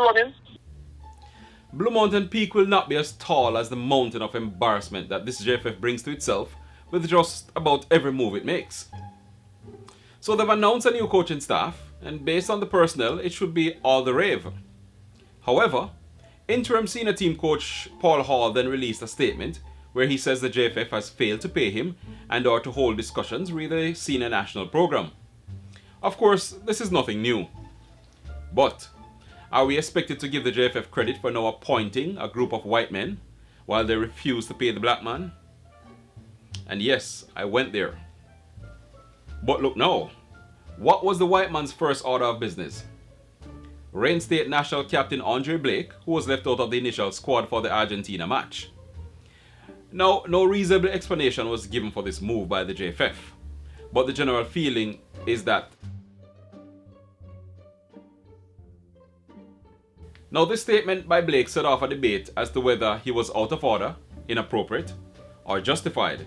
running. Blue Mountain Peak will not be as tall as the mountain of embarrassment that this JFF brings to itself with just about every move it makes. So they've announced a new coaching staff, and based on the personnel, it should be all the rave. However, interim senior team coach Paul Hall then released a statement where he says the JFF has failed to pay him and or to hold discussions with the senior national program. Of course, this is nothing new. But are we expected to give the JFF credit for now appointing a group of white men while they refuse to pay the black man? And yes, I went there. But look now, what was the white man's first order of business? Rain State national captain Andre Blake, who was left out of the initial squad for the Argentina match. Now, no reasonable explanation was given for this move by the JFF, but the general feeling is that. Now, this statement by Blake set off a debate as to whether he was out of order, inappropriate, or justified.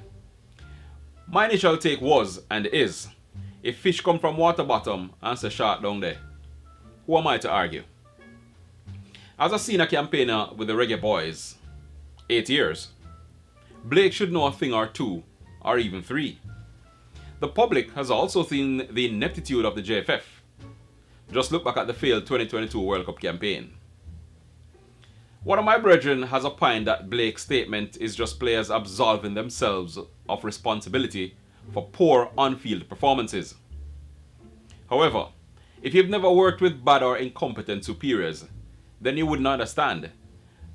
My initial take was, and is, if fish come from water bottom and say shark down there, who am I to argue? As a senior campaigner with the Reggae Boys, 8 years, Blake should know a thing or two, or even three. The public has also seen the ineptitude of the JFF. Just look back at the failed 2022 World Cup campaign. One of my brethren has opined that Blake's statement is just players absolving themselves of responsibility for poor on-field performances. However, if you've never worked with bad or incompetent superiors, then you wouldn't understand,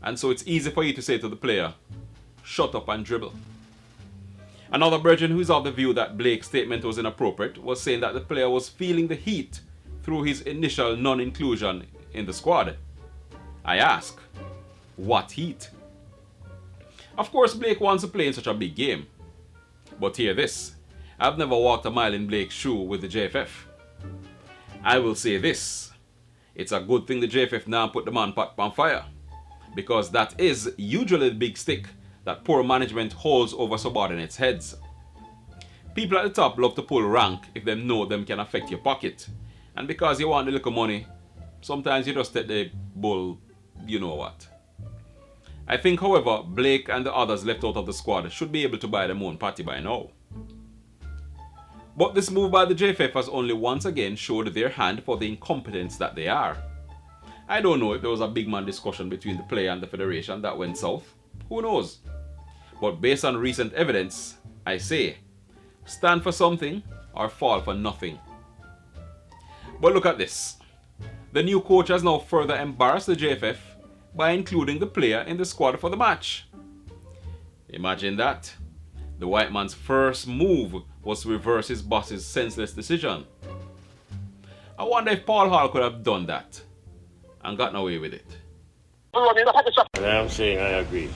and so it's easy for you to say to the player, shut up and dribble. Another brethren who is of the view that Blake's statement was inappropriate was saying that the player was feeling the heat through his initial non-inclusion in the squad. I ask, what heat? Of course, Blake wants to play in such a big game. But hear this, I've never walked a mile in Blake's shoe with the JFF. I will say this, it's a good thing the JFF now put the man pot on fire, because that is usually the big stick that poor management holds over subordinates' heads. People at the top love to pull rank if they know them can affect your pocket, and because you want the little money, sometimes you just take the bull, you know what. I think, however, Blake and the others left out of the squad should be able to buy their own party by now. But this move by the JFF has only once again showed their hand for the incompetents that they are. I don't know if there was a big man discussion between the player and the federation that went south. Who knows? But based on recent evidence, I say, stand for something or fall for nothing. But look at this. The new coach has now further embarrassed the JFF by including the player in the squad for the match. Imagine that. The white man's first move was to reverse his boss's senseless decision. I wonder if Paul Hall could have done that and gotten away with it. And I'm saying I agree.